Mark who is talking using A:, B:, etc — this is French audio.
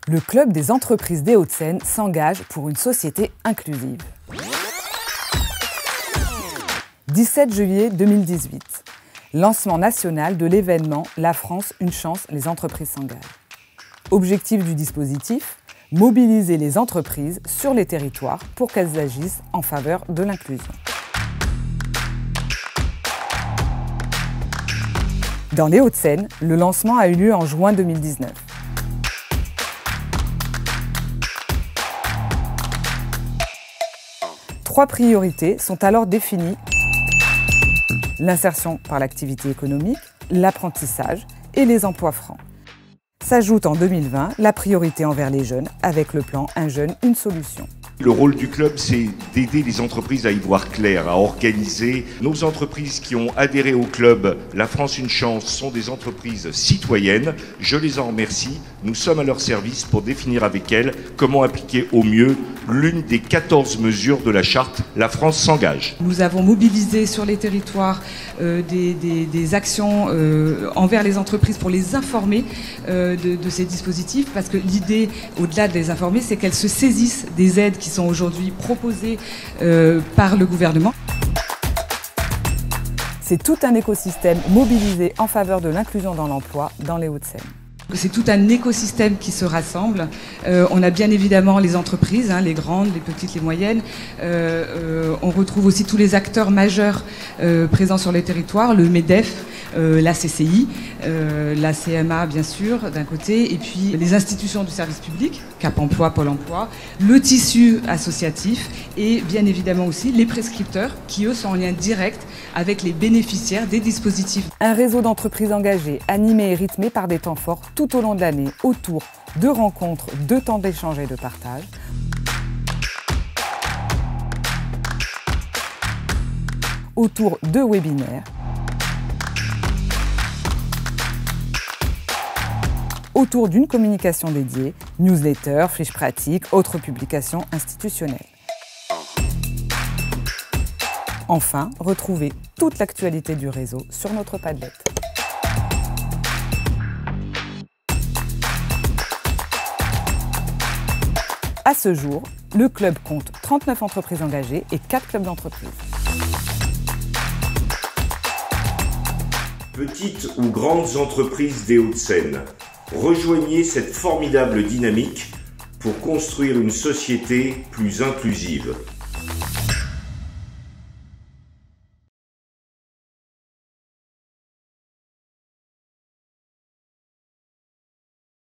A: Le Club des entreprises des Hauts-de-Seine s'engage pour une société inclusive. 17 juillet 2018. Lancement national de l'événement La France, une chance, les entreprises s'engagent. Objectif du dispositif, mobiliser les entreprises sur les territoires pour qu'elles agissent en faveur de l'inclusion. Dans les Hauts-de-Seine, le lancement a eu lieu en juin 2019. Trois priorités sont alors définies: l'insertion par l'activité économique, l'apprentissage et les emplois francs. S'ajoute en 2020 la priorité envers les jeunes avec le plan Un jeune, une solution.
B: Le rôle du club, c'est d'aider les entreprises à y voir clair, à organiser. Nos entreprises qui ont adhéré au club La France, une chance sont des entreprises citoyennes. Je les en remercie. Nous sommes à leur service pour définir avec elles comment appliquer au mieux l'une des 14 mesures de la charte La France s'engage.
C: Nous avons mobilisé sur les territoires des actions envers les entreprises pour les informer de ces dispositifs, parce que l'idée, au-delà de les informer, c'est qu'elles se saisissent des aides qui sont aujourd'hui proposées par le gouvernement.
A: C'est tout un écosystème mobilisé en faveur de l'inclusion dans l'emploi dans les Hauts-de-Seine.
C: C'est tout un écosystème qui se rassemble. On a bien évidemment les entreprises, les grandes, les petites, les moyennes. On retrouve aussi tous les acteurs majeurs présents sur les territoires, le MEDEF, la CCI, la CMA bien sûr d'un côté, et puis les institutions du service public, Cap Emploi, Pôle Emploi, le tissu associatif et bien évidemment aussi les prescripteurs qui eux sont en lien direct avec les bénéficiaires des dispositifs.
A: Un réseau d'entreprises engagées, animé et rythmé par des temps forts tout au long de l'année, autour de rencontres, de temps d'échange et de partage. Autour de webinaires. Autour d'une communication dédiée, newsletters, fiches pratiques, autres publications institutionnelles. Enfin, retrouvez toute l'actualité du réseau sur notre Padlet. À ce jour, le club compte 39 entreprises engagées et 4 clubs d'entreprises.
B: Petites ou grandes entreprises des Hauts-de-Seine, rejoignez cette formidable dynamique pour construire une société plus inclusive.